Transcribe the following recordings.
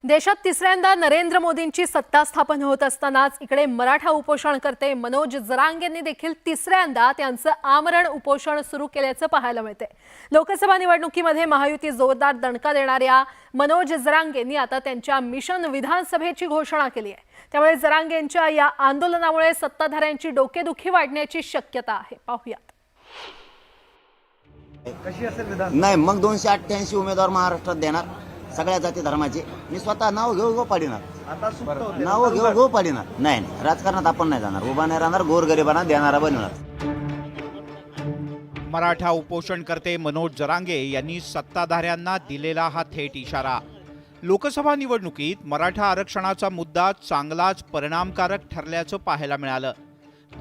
देशात तिसऱ्यांदा नरेंद्र मोदींची सत्ता स्थापन होत असतानाच इकडे मराठा उपोषणकर्ते मनोज जरांगेंनी देखील तिसऱ्यांदा त्यांचं आमरण उपोषण सुरू केल्याचं पाहायला मिळते। लोकसभा निवडणुकीमध्ये महायुती जोरदार दणका देणाऱ्या मनोज जरांगेंनी आता त्यांच्या मिशन विधानसभेची घोषणा केली आहे। त्यामुळे जरांगेंच्या या आंदोलनामुळे सत्ताधाऱ्यांची डोकेदुखी वाढण्याची शक्यता आहे। पाहूयात। कशी असेल विधान? नाही मग 288 उमेदवार महाराष्ट्रात देणार सगळ्या जाती धर्माचे। मी स्वतः नाव घेऊ पाडीणार, आता सुप्त होते नाव घेऊ पाडीणार। नाही राजकारणात आपण नाही जाणार, उभा नाही राहणार, गोरगरिबांना देणारा बनणार। मराठा उपोषणकर्ते मनोज जरांगे यांनी सत्ताधाऱ्यांना दिलेला हा थेट इशारा। लोकसभा निवडणुकीत मराठा आरक्षणाचा मुद्दा चांगलाच परिणामकारक ठरल्याचं पाहायला मिळालं।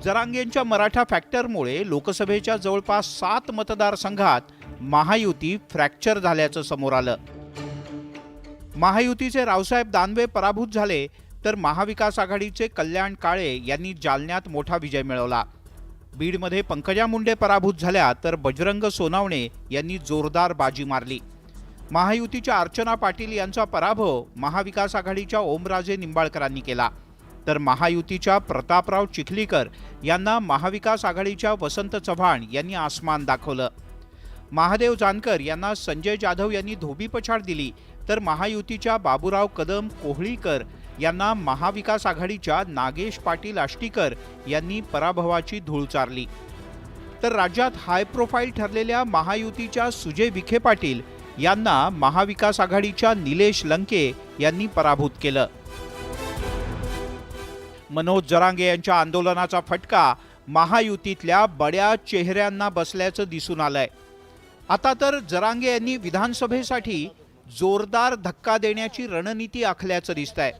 जरांगेंच्या मराठा फॅक्टरमुळे लोकसभेच्या जवळपास 7 मतदारसंघात महायुती फ्रॅक्चर झाल्याचं समोर आलं। महायुतीचे रावसाहेब दानवे पराभूत झाले तर महाविकास आघाडीचे कल्याण काळे यांनी जालन्यात मोठा विजय मिळवला। बीडमध्ये पंकजा मुंडे पराभूत झाल्या तर बजरंग सोनावणे यांनी जोरदार बाजी मारली। महायुतीच्या अर्चना पाटील यांचा पराभव महाविकास आघाडीच्या ओमराजे निंबाळकरांनी केला तर महायुतीच्या प्रतापराव चिखलीकर यांना महाविकास आघाडीच्या वसंत चव्हाण यांनी आसमान दाखवलं। महादेव जानकर यांना संजय जाधव यांनी धोबीपछाड दिली तर महायुतीच्या बाबूराव कदम कोहळीकर यांना महाविकास आघाडीच्या नागेश पाटील आष्टीकर यांनी पराभवाची धूळ चारली। तर राज्यात हाय प्रोफाईल ठरलेल्या महायुतीच्या सुजय विखे पाटील यांना महाविकास आघाडीच्या निलेश लंके यांनी पराभूत केलं। मनोज जरांगे यांच्या आंदोलनाचा फटका महायुतीतल्या बड्या चेहऱ्यांना बसल्याचं दिसून आलंय। आता तर जरांगे यांनी विधानसभेसाठी जोरदार धक्का देण्याची रणनीती आखल्याचं दिसतंय।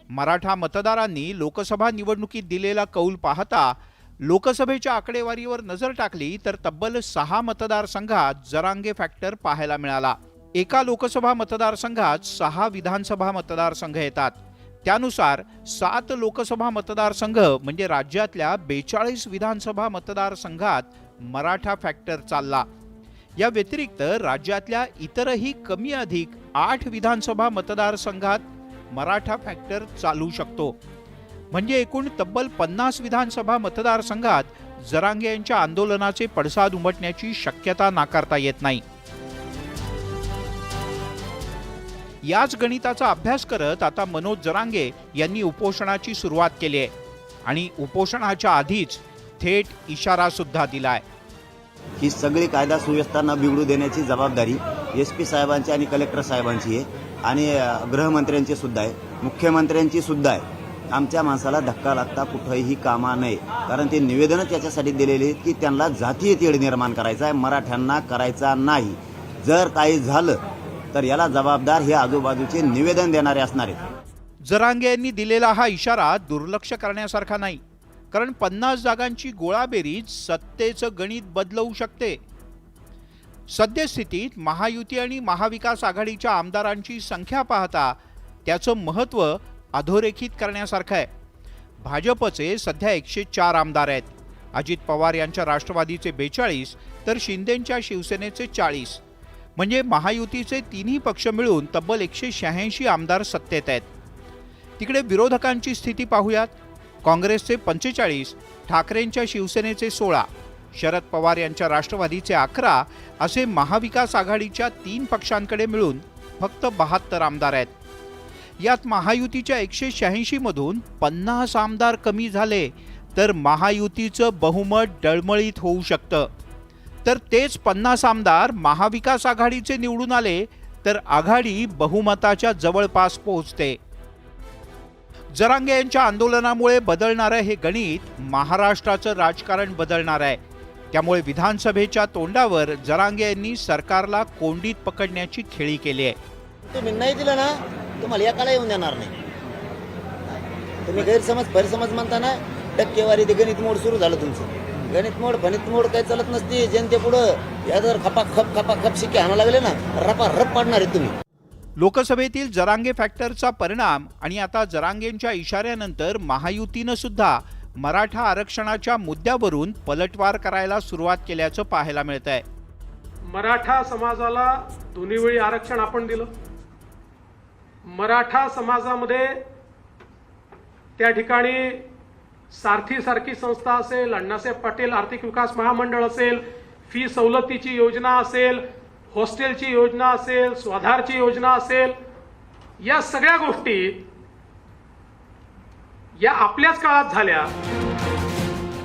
मराठा मतदारांनी लोकसभा निवडणुकीत दिलेला कौल पाहता लोकसभेच्या आकडेवारीवर नजर टाकली तर तब्बल 6 मतदारसंघात जरांगे फॅक्टर पाहायला मिळाला। एका लोकसभा मतदारसंघात 6 विधानसभा मतदारसंघ येतात। त्यानुसार 7 लोकसभा मतदारसंघ म्हणजे राज्यातल्या 42 विधानसभा मतदारसंघात मराठा फॅक्टर चालला। या व्यतिरिक्त राज्यातल्या इतरही कमी अधिक 8 विधानसभा मतदारसंघात मराठा फॅक्टर चालू शकतो। म्हणजे एकूण तब्बल 50 विधानसभा मतदारसंघात जरांगे यांच्या आंदोलनाचे पडसाद उमटण्याची शक्यता नाकारता येत नाही। याच गणिताचा अभ्यास करत आता मनोज जरांगे यांनी उपोषणाची सुरुवात केली आहे आणि उपोषणाच्या आधीच थेट इशारा सुद्धा दिलाय। ही सगळी कायदा सुव्यवस्था न बिघडू देण्याची जबाबदारी SP साहेबांची आणि कलेक्टर साहेबांची आहे आणि गृहमंत्र्यांची सुद्धा आहे, मुख्यमंत्र्यांची सुद्धा आहे। आमच्या माणसाला धक्का लागता कुठेही कामा नये, कारण ते निवेदनं त्याच्यासाठी दिलेली आहेत की त्यांना जातीय तेढ निर्माण करायचा आहे, मराठ्यांना करायचा नाही। जर काही झालं तर याला जबाबदार हे आजूबाजूचे निवेदन देणारे असणार आहेत। जरांगे यांनी दिलेला हा इशारा दुर्लक्ष करण्यासारखा नाही, कारण 50 जागांची गोळाबेरीज सत्तेचं गणित बदलवू शकते। सद्यस्थितीत महायुती आणि महाविकास आघाडीच्या आमदारांची संख्या पाहता त्याचं महत्त्व अधोरेखित करण्यासारखं आहे। भाजपचे सध्या 104 आमदार आहेत। अजित पवार यांच्या राष्ट्रवादीचे 42 तर शिंदेंच्या शिवसेनेचे 40, म्हणजे महायुतीचे तिन्ही पक्ष मिळून तब्बल 186 आमदार सत्तेत आहेत। तिकडे विरोधकांची स्थिती पाहूयात। काँग्रेसचे 45, ठाकरेंच्या शिवसेनेचे 16, शरद पवार यांच्या राष्ट्रवादीचे 11 असे महाविकास आघाडीच्या 3 पक्षांकडे मिळून फक्त 72 आमदार आहेत। यात महायुतीच्या 186 मधून 50 आमदार कमी झाले तर महायुतीचं बहुमत डळमळीत होऊ शकतं। तर तेच 50 आमदार महाविकास आघाडीचे निवडून आले तर आघाडी बहुमताच्या जवळपास पोहोचते। जरांगे यांच्या आंदोलनामुळे बदलणारं हे गणित महाराष्ट्राचं राजकारण बदलणार आहे। त्यामुळे विधानसभेच्या तोंडावर जरांगे यांनी सरकारला कोंडीत पकडण्याची खेळी केली आहे। तुम्ही नाही दिलं ना तुम्हाला एकाला येऊन देणार नाही। तुम्ही गैरसमज म्हणता ना, टक्केवारी ते गणित मोड सुरू झालं तुमचं। गणित मोड फणित मोड काही चालत नसते जनतेपुढं। या जर खपाखप शिक्के आणा लागले ना रप पाडणार आहे तुम्ही। लोकसभेतील जरांगे फॅक्टरचा परिणाम आणि आता जरांगेंच्या इशाऱ्यानंतर महायुतीनं सुद्धा मराठा आरक्षणाच्या मुद्द्यावरून पलटवार करायला सुरुवात केल्याचं पाहायला मिळतंय। मराठा समाजाला दोन्ही वेळी आरक्षण आपण दिलं, मराठा समाजामध्ये त्या ठिकाणी सारथी संस्था असेल, अण्णासाहेब पाटील आर्थिक विकास महामंडळ असेल, फी सवलतीची योजना असेल, हॉस्टेलची योजना असेल, स्वाधारची योजना असेल, या सगळ्या गोष्टी या आपल्याच काळात झाल्या.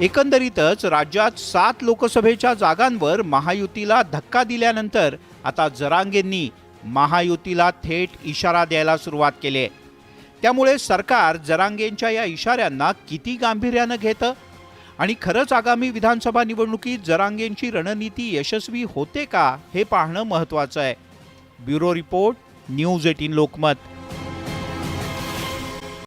एकंदरीतच राज्यात 7 लोकसभेच्या जागांवर महायुतीला धक्का दिल्यानंतर आता जरांगेंनी महायुतीला थेट इशारा द्यायला सुरुवात केली आहे. त्यामुळे सरकार जरांगेंच्या या इशाऱ्यांना किती गांभीर्यानं घेतं आणि खरंच आगामी विधानसभा निवडणुकीत जरांगेंची रणनीती यशस्वी होते का हे पाहणं महत्त्वाचं आहे. Bureau report, news 18 Lokmat.